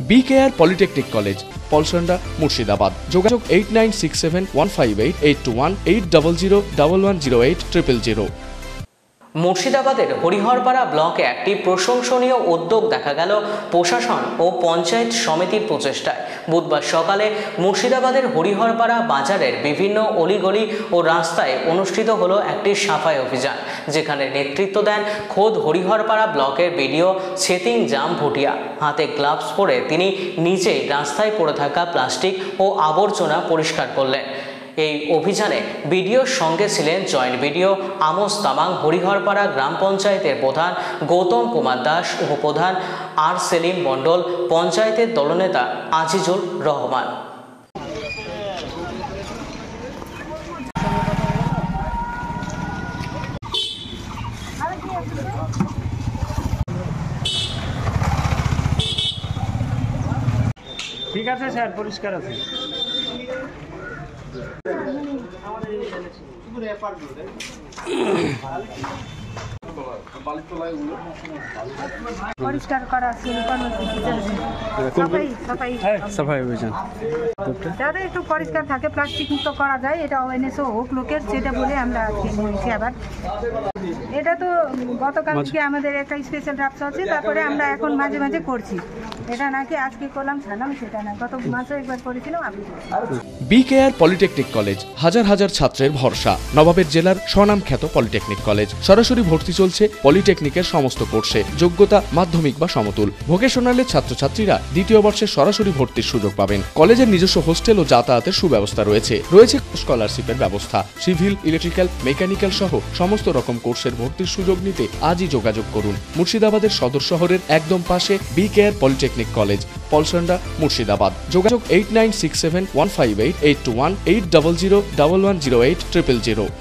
BKR polytechnic college, Palsanda, Murshidabad. যোগাযোগ 8967158821 8001108000। মুর্শিদাবাদের হরিহরপাড়া ব্লকে একটি প্রশংসনীয় উদ্যোগ দেখা গেল প্রশাসন ও পঞ্চায়েত সমিতির প্রচেষ্টায়। বুধবার সকালে মুর্শিদাবাদের হরিহরপাড়া বাজারের বিভিন্ন অলিগলি ও রাস্তায় অনুষ্ঠিত হলো একটি সাফাই অভিযান, যেখানে নেতৃত্ব দেন খোদ হরিহরপাড়া ব্লকের বিডিও ছেতিং জাম ভুটিয়া। হাতে গ্লাভস পরে তিনি নিজেই রাস্তায় পড়ে থাকা প্লাস্টিক ও আবর্জনা পরিষ্কার করলেন। এই অভিযানে বিডিওর সঙ্গে ছিলেন joint BDO Amos Tamang, Hariharpara গ্রাম পঞ্চায়েতের প্রধান গৌতম কুমার দাস, উপপ্রধান আর সেলিম মণ্ডল, পঞ্চায়েতের দলনেতা আজিজুল রহমান। ঠিক আছে স্যার, পরিষ্কার আছে। পরিষ্কার করা সাফাই অভিযান যাতে একটু পরিষ্কার থাকে, প্লাস্টিক মুক্ত করা যায়, এটা অ্যাওয়ারনেসও হোক লোকের, সেটা বলে আমরা আজকে নিয়েছি। আবার এটা তো গতকাল থেকে আমাদের একটা স্পেশাল ড্রাফট আছে, তারপরে আমরা এখন মাঝে মাঝে করছি। এটা নাকি আজকে করলাম ছাড়লাম সেটা না, গত মাসে একবার করেছিলাম। BKR পলিটেকনিক কলেজ, হাজার হাজার ছাত্রের ভরসা। নবাবের জেলার স্বনামখ্যাত পলিটেকনিক কলেজ। সরাসরি ভর্তি চলছে পলিটেকনিকের সমস্ত কোর্সে। যোগ্যতা মাধ্যমিক বা সমতুল। ভোকেশনালের ছাত্রছাত্রীরা দ্বিতীয় বর্ষে সরাসরি ভর্তির সুযোগ পাবেন। কলেজের নিজস্ব হোস্টেল ও যাতায়াতের সুব্যবস্থা রয়েছে। স্কলারশিপের ব্যবস্থা। সিভিল, ইলেকট্রিক্যাল, মেকানিক্যাল সহ সমস্ত রকম কোর্সের ভর্তির সুযোগ নিতে আজই যোগাযোগ করুন। মুর্শিদাবাদের সদর শহরের একদম পাশে BKR polytechnic college, Palsanda, Murshidabad. যোগাযোগ 8967158821 8001108000।